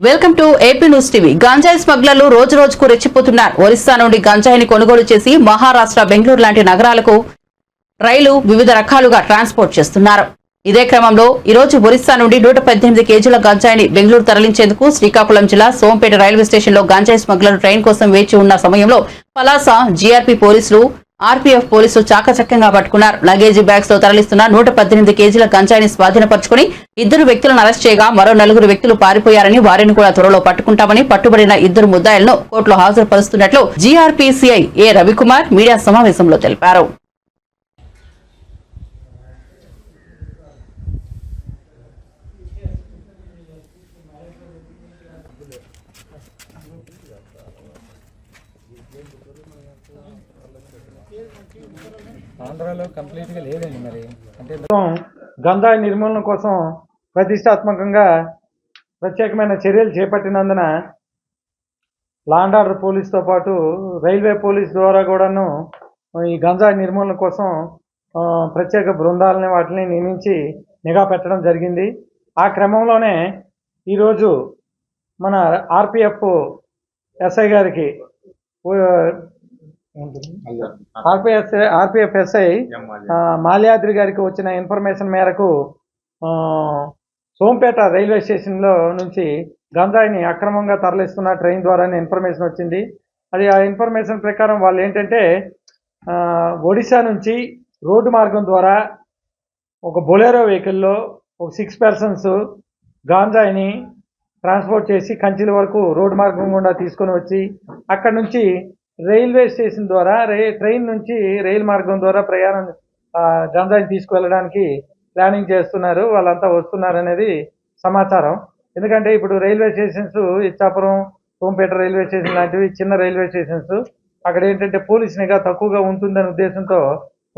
Welcome to AP news TV. గంజాయి స్మగ్లర్లు రోజు రోజుకు రెచ్చిపోతున్నారు. ఒరిస్సా నుండి గంజాయిని కొనుగోలు చేసి మహారాష్ట్ర, బెంగళూరు లాంటి నగరాలకు రైలు వివిధ రకాలుగా ట్రాన్స్పోర్ట్ చేస్తున్నారు. ఇదే క్రమంలో ఈ రోజు ఒరిస్సా నుండి 118 కేజీల గంజాయిని బెంగళూరు తరలించేందుకు శ్రీకాకుళం జిల్లా సోంపేట రైల్వే స్టేషన్ లో గంజాయి స్మగ్లర్లు ట్రైన్ కోసం వేచి ఉన్న సమయంలో పలాస జీఆర్పీ పోలీసులు, ఆర్పీఎఫ్ పోలీసులు చాకచక్యంగా పట్టుకున్నారు. లగేజీ బ్యాగ్స్ లో తరలిస్తున్న 118 కేజీల గంజాయిని స్వాధీనపరుచుకుని 2 వ్యక్తులను అరెస్ట్ చేయగా మరో 4 వ్యక్తులు పారిపోయారని, వారిని కూడా త్వరలో పట్టుకుంటామని, పట్టుబడిన 2 ముద్దాయిలను కోర్టులో హాజరుపరుస్తున్నట్లు జీఆర్పీసీఐ ఏ రవికుమార్ మీడియా సమావేశంలో తెలిపారు. ఆంధ్రాలో కంప్లీట్గా లేదండి. మరి అంటే గంజాయి నిర్మూలన కోసం ప్రతిష్టాత్మకంగా ప్రత్యేకమైన చర్యలు చేపట్టినందున లా అండ్ ఆర్డర్ పోలీస్తో పాటు రైల్వే పోలీస్ ద్వారా కూడాను ఈ గంజాయి నిర్మూలన కోసం ప్రత్యేక బృందాలని వాటిని నియమించి నిఘా పెట్టడం జరిగింది. ఆ క్రమంలోనే ఈరోజు మన ఆర్పిఎఫ్ ఎస్ఐ మాల్యాద్రి గారికి వచ్చిన ఇన్ఫర్మేషన్ మేరకు సోంపేట రైల్వే స్టేషన్లో నుంచి గంజాయిని అక్రమంగా తరలిస్తున్న ట్రైన్ ద్వారానే ఇన్ఫర్మేషన్ వచ్చింది. అది ఆ ఇన్ఫర్మేషన్ ప్రకారం వాళ్ళు ఏంటంటే ఒడిశా నుంచి రోడ్డు మార్గం ద్వారా ఒక బొలెరో వెహికల్లో ఒక 6 persons గాంజాయిని ట్రాన్స్పోర్ట్ చేసి కంచిల వరకు రోడ్డు మార్గం గుండా తీసుకొని వచ్చి అక్కడ నుంచి రైల్వే స్టేషన్ ద్వారా ట్రైన్ నుంచి రైలు మార్గం ద్వారా ప్రయాణం గంజాయిని తీసుకువెళ్ళడానికి ప్లానింగ్ చేస్తున్నారు. వాళ్ళంతా వస్తున్నారు అనేది సమాచారం. ఎందుకంటే ఇప్పుడు railway stations Ichchapuram, Sompeta railway station లాంటివి చిన్న రైల్వే స్టేషన్స్, అక్కడ ఏంటంటే పోలీస్ నిఘా తక్కువగా ఉంటుందనే ఉద్దేశంతో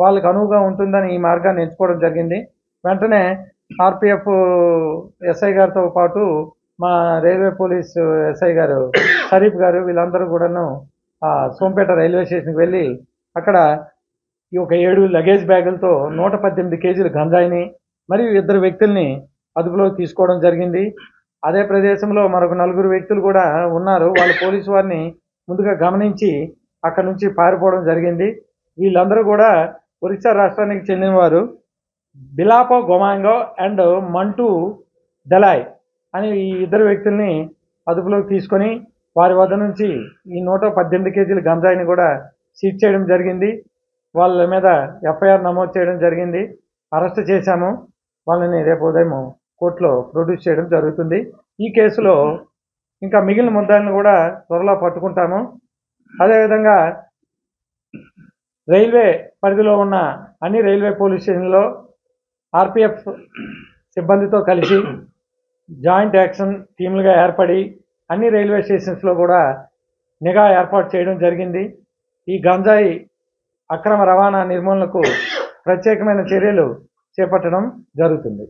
వాళ్ళకి అనువుగా ఉంటుందని ఈ మార్గాన్ని ఎంచుకోవడం జరిగింది. వెంటనే ఆర్పిఎఫ్ ఎస్ఐ గారితో పాటు మా రైల్వే పోలీస్ ఎస్ఐ గారు షరీఫ్ గారు వీళ్ళందరూ కూడాను సోంపేట రైల్వే స్టేషన్కి వెళ్ళి అక్కడ ఈ ఒక 7 లగేజ్ బ్యాగులతో 118 కేజీల గంజాయిని మరియు 2 వ్యక్తుల్ని అదుపులోకి తీసుకోవడం జరిగింది. అదే ప్రదేశంలో మరొక 4 వ్యక్తులు కూడా ఉన్నారు. వాళ్ళు పోలీసు వారిని ముందుగా గమనించి అక్కడ నుంచి పారిపోవడం జరిగింది. వీళ్ళందరూ కూడా ఒరిస్సా రాష్ట్రానికి చెందినవారు. బిలాపో గొమాంగో అండ్ మంటూ దలాయ్ అని ఈ 2 వ్యక్తుల్ని అదుపులోకి తీసుకొని వారి వద్ద నుంచి ఈ 118 కేజీల గంజాయిని కూడా సీజ్ చేయడం జరిగింది. వాళ్ళ మీద ఎఫ్ఐఆర్ నమోదు చేయడం జరిగింది. అరెస్ట్ చేశాము. వాళ్ళని రేపు ఉదయం కోర్టులో ప్రొడ్యూస్ చేయడం జరుగుతుంది. ఈ కేసులో ఇంకా మిగిలిన ముద్దాయిలను కూడా త్వరలో పట్టుకుంటాము. అదేవిధంగా రైల్వే పరిధిలో ఉన్న అన్ని రైల్వే పోలీస్ స్టేషన్లో ఆర్పిఎఫ్ సిబ్బందితో కలిసి జాయింట్ యాక్షన్ టీములుగా ఏర్పడి అన్ని రైల్వే స్టేషన్స్లో కూడా నిఘా ఏర్పాటు చేయడం జరిగింది. ఈ గంజాయి అక్రమ రవాణా నిర్మూలనకు ప్రత్యేకమైన చర్యలు చేపట్టడం జరుగుతుంది.